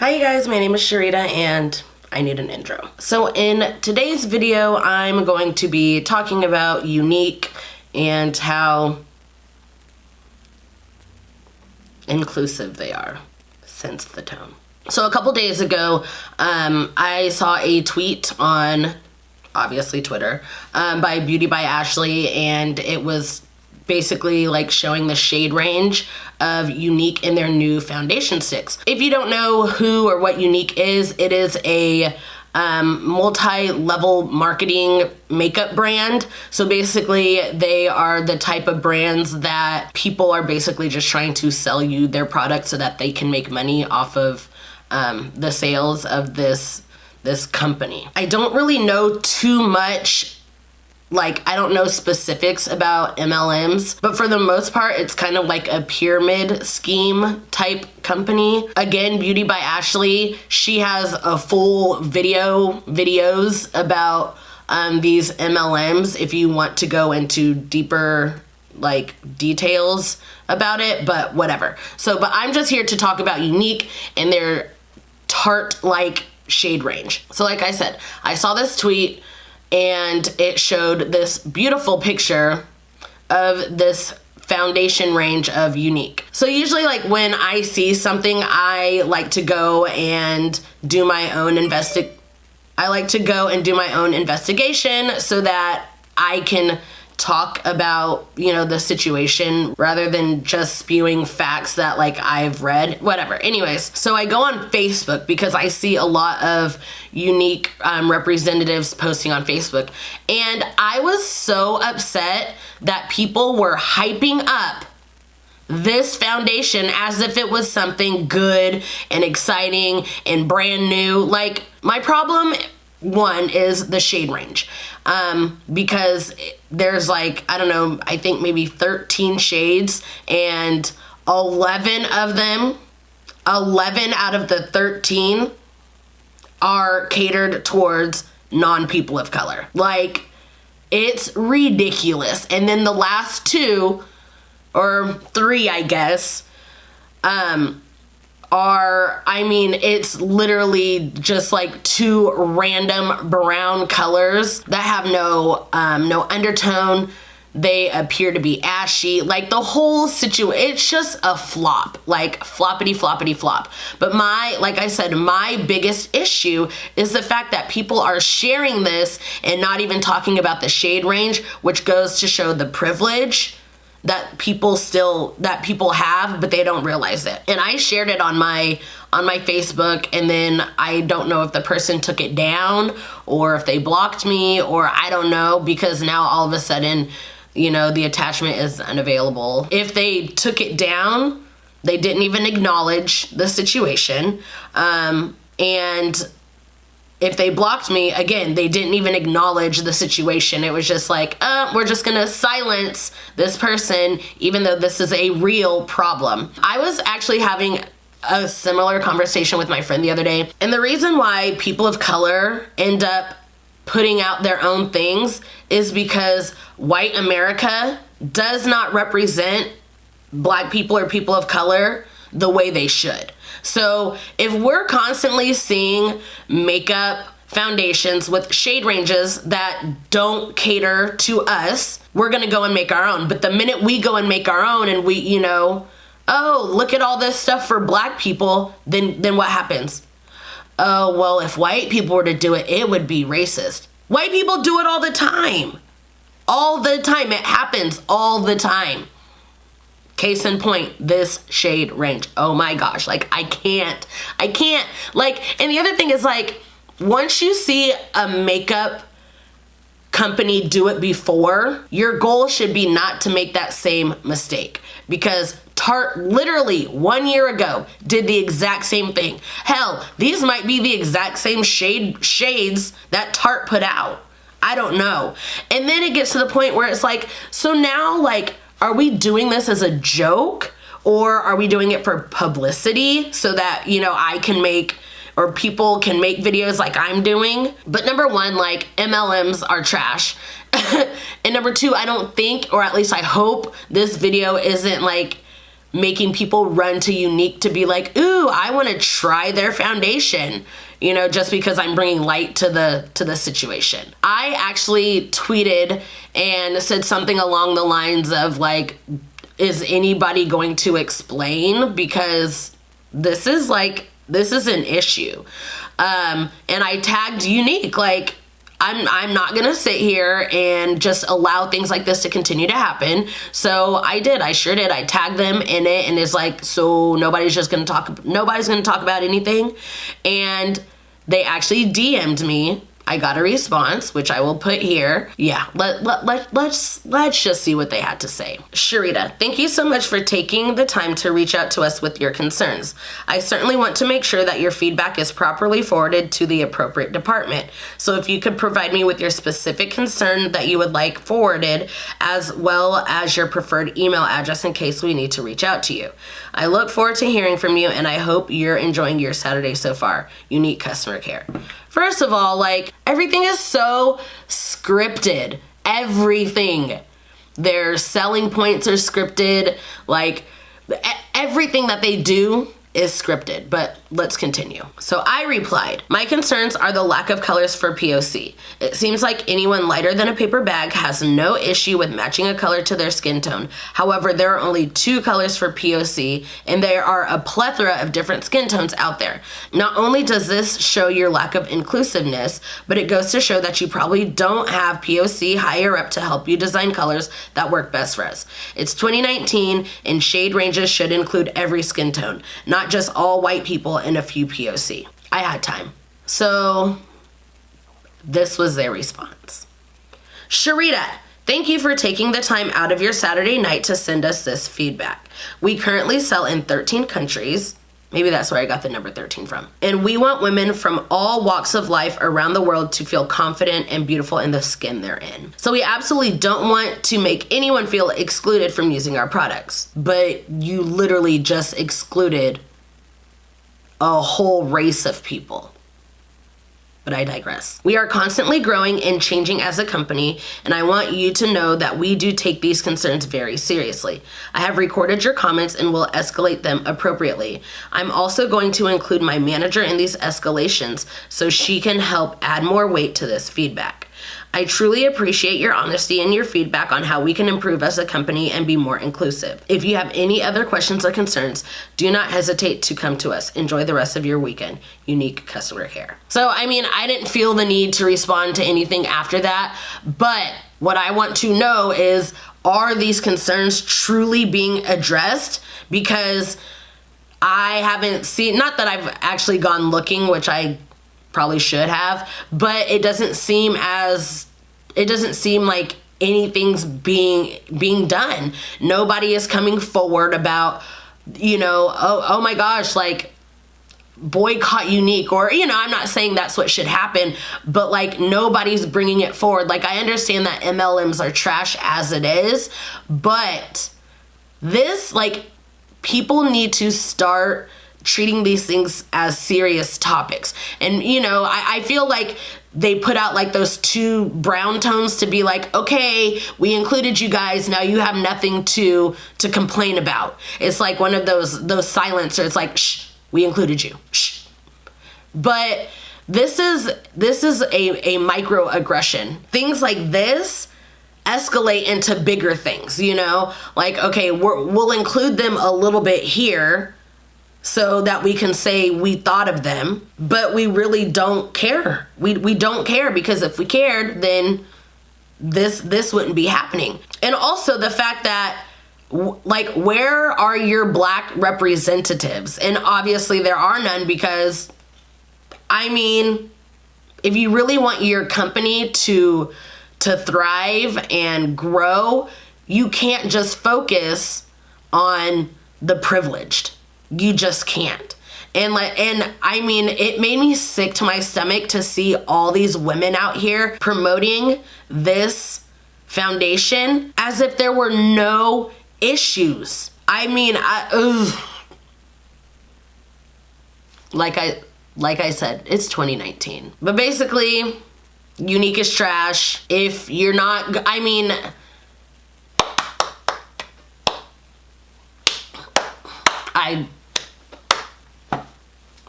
Hi you guys, my name is Cherita and I need an intro. So in today's video, I'm going to be talking about Younique and how inclusive they are. Sense the tone. So a couple days ago, I saw a tweet on, obviously Twitter, by Beauty by Ashley, and it was basically like showing the shade range of Younique in their new foundation sticks. If you don't know who or what Younique is, it is a multi-level marketing makeup brand. So basically they are the type of brands that people are basically just trying to sell you their product so that they can make money off of the sales of this company. I don't really know too much. Like, I don't know specifics about MLMs, but for the most part, it's kind of like a pyramid scheme type company. Again, Beauty by Ashley, she has a full videos about these MLMs if you want to go into deeper like details about it, but whatever. But I'm just here to talk about Younique and their Tarte-like shade range. So like I said, I saw this tweet and it showed this beautiful picture of this foundation range of Younique. So usually like when I see something, I like to go and do my own investigation so that I can talk about, you know, the situation rather than just spewing facts that like I've read, whatever. Anyways, so I go on Facebook because I see a lot of Younique representatives posting on Facebook, and I was so upset that people were hyping up this foundation as if it was something good and exciting and brand new. Like, my problem, one, is the shade range, because there's like, I don't know, I think maybe 13 shades, and 11 out of the 13 are catered towards non-people of color. Like, it's ridiculous. And then the last two, or three, I guess, it's literally just like two random brown colors that have no undertone. They appear to be ashy. Like, the whole situation, it's just a flop, like floppity floppity flop. But like I said, my biggest issue is the fact that people are sharing this and not even talking about the shade range, which goes to show the privilege that people have, but they don't realize it. And I shared it on my Facebook, and then I don't know if the person took it down or if they blocked me, or I don't know, because now all of a sudden, you know, the attachment is unavailable. If they took it down, they didn't even acknowledge the situation. And if they blocked me, again, they didn't even acknowledge the situation. It was just like, we're just gonna silence this person, even though this is a real problem. I was actually having a similar conversation with my friend the other day, and the reason why people of color end up putting out their own things is because white America does not represent Black people or people of color the way they should. So if we're constantly seeing makeup foundations with shade ranges that don't cater to us, we're gonna go and make our own. But the minute we go and make our own and we, you know, oh, look at all this stuff for Black people, then what happens? Oh, well, if white people were to do it, it would be racist. White people do it all the time. All the time. It happens all the time. Case in point, this shade range. Oh my gosh, like I can't. Like, and the other thing is, like, once you see a makeup company do it before, your goal should be not to make that same mistake, because Tarte literally 1 year ago did the exact same thing. Hell, these might be the exact same shades that Tarte put out. I don't know. And then it gets to the point where it's like, so now, like, are we doing this as a joke, or are we doing it for publicity so that, you know, I can make, or people can make videos like I'm doing? But number one, like, MLMs are trash. And number two, I don't think, or at least I hope, this video isn't like making people run to Younique to be like, ooh, I want to try their foundation, you know, just because I'm bringing light to the situation. I actually tweeted and said something along the lines of like, is anybody going to explain? Because this is an issue. And I tagged Younique, like, I'm not gonna sit here and just allow things like this to continue to happen. So I sure did. I tagged them in it, and it's like, so nobody's gonna talk about anything. And they actually DM'd me. I got a response, which I will put here. Yeah, let's just see what they had to say. Cherita, thank you so much for taking the time to reach out to us with your concerns. I certainly want to make sure that your feedback is properly forwarded to the appropriate department. So if you could provide me with your specific concern that you would like forwarded, as well as your preferred email address in case we need to reach out to you. I look forward to hearing from you, and I hope you're enjoying your Saturday so far. Younique Customer Care. First of all, like, everything is so scripted. Everything. Their selling points are scripted. Like, everything that they do is scripted, but let's continue. So I replied, my concerns are the lack of colors for POC. It seems like anyone lighter than a paper bag has no issue with matching a color to their skin tone. However, there are only 2 colors for POC, and there are a plethora of different skin tones out there. Not only does this show your lack of inclusiveness, but it goes to show that you probably don't have POC higher up to help you design colors that work best for us. It's 2019, and shade ranges should include every skin tone, not just all white people and a few POC. I had time. So this was their response. Cherita, thank you for taking the time out of your Saturday night to send us this feedback. We currently sell in 13 countries. Maybe that's where I got the number 13 from. And we want women from all walks of life around the world to feel confident and beautiful in the skin they're in. So we absolutely don't want to make anyone feel excluded from using our products. But you literally just excluded a whole race of people. But I digress. We are constantly growing and changing as a company, and I want you to know that we do take these concerns very seriously. I have recorded your comments and will escalate them appropriately. I'm also going to include my manager in these escalations so she can help add more weight to this feedback. I truly appreciate your honesty and your feedback on how we can improve as a company and be more inclusive. If you have any other questions or concerns, do not hesitate to come to us. Enjoy the rest of your weekend. Younique Customer Care. So, I mean, I didn't feel the need to respond to anything after that, but what I want to know is, are these concerns truly being addressed? Because I haven't seen, not that I've actually gone looking, which I probably should have, but it doesn't seem like anything's being done. Nobody is coming forward about, you know, oh my gosh, like, boycott Younique, or, you know, I'm not saying that's what should happen, but like, nobody's bringing it forward. Like, I understand that MLMs are trash as it is, but this, like, people need to start treating these things as serious topics. And, you know, I feel like they put out like those 2 brown tones to be like, okay, we included you guys, now you have nothing to complain about. It's like one of those silencers. It's like, shh, we included you, shh. But this is a microaggression. Things like this escalate into bigger things, you know? Like, okay, we'll include them a little bit here so that we can say we thought of them, but we really don't care. We don't care, because if we cared, then this wouldn't be happening. And also the fact that, like, where are your Black representatives? And obviously there are none, because, I mean, if you really want your company to thrive and grow, you can't just focus on the privileged. You just can't. And I mean, it made me sick to my stomach to see all these women out here promoting this foundation as if there were no issues. I mean, like I said, it's 2019. But basically, Younique is trash. If you're not, I mean,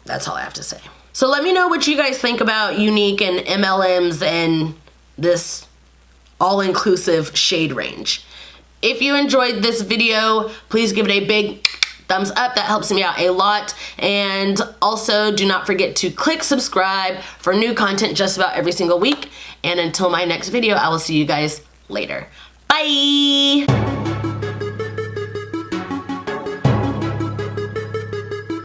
That's all I have to say. So let me know what you guys think about Younique and MLMs and this all-inclusive shade range. If you enjoyed this video, please give it a big thumbs up. That helps me out a lot. And also do not forget to click subscribe for new content just about every single week. And until my next video, I will see you guys later. Bye!